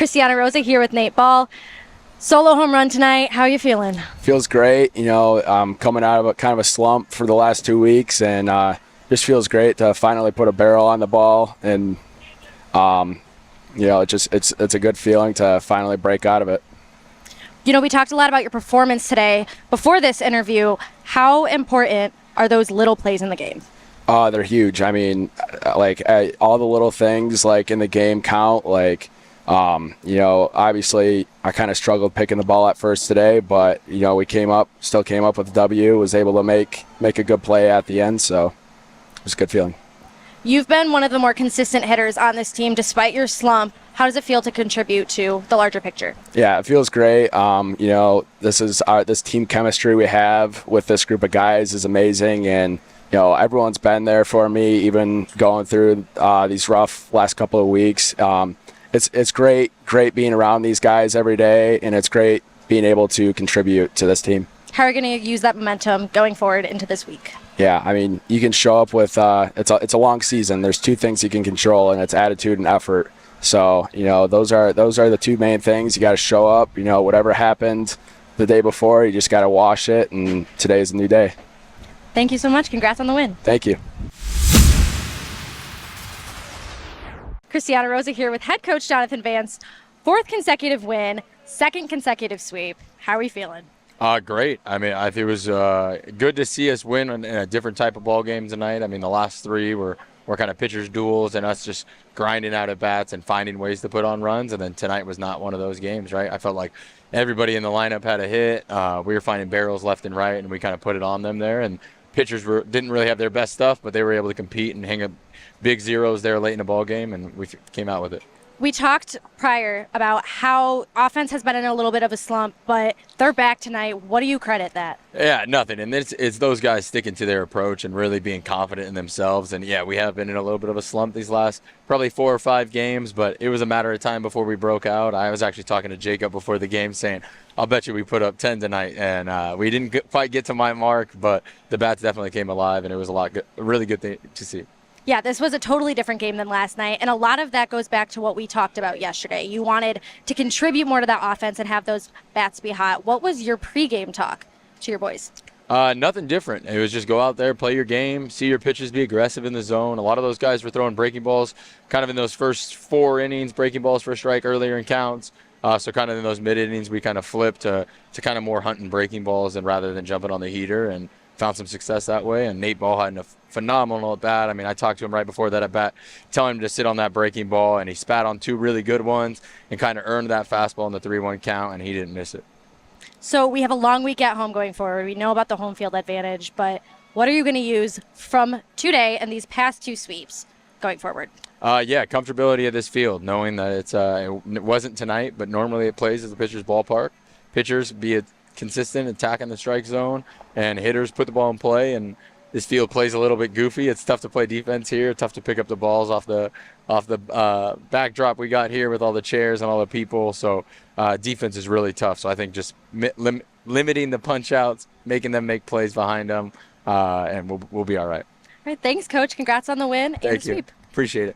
Christiana Rosa here with Nate Ball. Solo home run tonight. How are you feeling? Feels great. I'm coming out of a kind of a slump for the last 2 weeks, and just feels great to finally put a barrel on the ball. And it's a good feeling to finally break out of it. We talked a lot about your performance today. Before this interview, how important are those little plays in the game? They're huge. I mean, all the little things like in the game count. Obviously I kind of struggled picking the ball at first today, but we still came up with a W, was able to make a good play at the end, so it was a good feeling. You've been one of the more consistent hitters on this team despite your slump. How does it feel to contribute to the larger picture? Yeah, it feels great. This team chemistry we have with this group of guys is amazing, and everyone's been there for me, even going through these rough last couple of weeks. It's great being around these guys every day, and it's great being able to contribute to this team. How are you going to use that momentum going forward into this week? Yeah, I mean, you can show up with it's a long season. There's two things you can control, and it's attitude and effort. So those are the two main things. You got to show up. Whatever happened the day before, you just got to wash it, and today's a new day. Thank you so much. Congrats on the win. Thank you. Christiana Rosa here with head coach Jonathan Vance. 4th consecutive win, 2nd consecutive sweep. How are we feeling? Great. I mean, I think it was good to see us win in a different type of ball game tonight. I mean, the last 3 were kind of pitchers' duels and us just grinding out at bats and finding ways to put on runs. And then tonight was not one of those games, right? I felt like everybody in the lineup had a hit. We were finding barrels left and right, and we kind of put it on them there. And pitchers didn't really have their best stuff, but they were able to compete and hang up big zeros there late in the ball game, and we came out with it. We talked prior about how offense has been in a little bit of a slump, but they're back tonight. What do you credit that? Yeah, nothing. And it's those guys sticking to their approach and really being confident in themselves. And, yeah, we have been in a little bit of a slump these last probably 4 or 5 games, but it was a matter of time before we broke out. I was actually talking to Jacob before the game saying, I'll bet you we put up 10 tonight. And we didn't quite get to my mark, but the bats definitely came alive, and it was a really good thing to see. Yeah, this was a totally different game than last night, and a lot of that goes back to what we talked about yesterday. You wanted to contribute more to that offense and have those bats be hot. What was your pregame talk to your boys? Nothing different. It was just go out there, play your game, see your pitches, be aggressive in the zone. A lot of those guys were throwing breaking balls kind of in those first 4 innings, breaking balls for a strike earlier in counts. So kind of in those mid-innings, we kind of flipped to kind of more hunting breaking balls and rather than jumping on the heater, and found some success that way. And Nate Ball had a phenomenal at bat. I mean, I talked to him right before that at bat, telling him to sit on that breaking ball, and he spat on 2 really good ones and kind of earned that fastball in the 3-1 count, and he didn't miss it. So we have a long week at home going forward. We know about the home field advantage, but what are you going to use from today and these past 2 sweeps going forward? Comfortability of this field, knowing that it wasn't tonight, but normally it plays as a pitcher's ballpark. Pitchers be consistent, attacking the strike zone, and hitters put the ball in play. And this field plays a little bit goofy. It's tough to play defense here, tough to pick up the balls off the backdrop we got here with all the chairs and all the people. So defense is really tough. So I think just limiting the punch outs, making them make plays behind them, and we'll be all right. All right, thanks, Coach. Congrats on the win and the sweep. Appreciate it.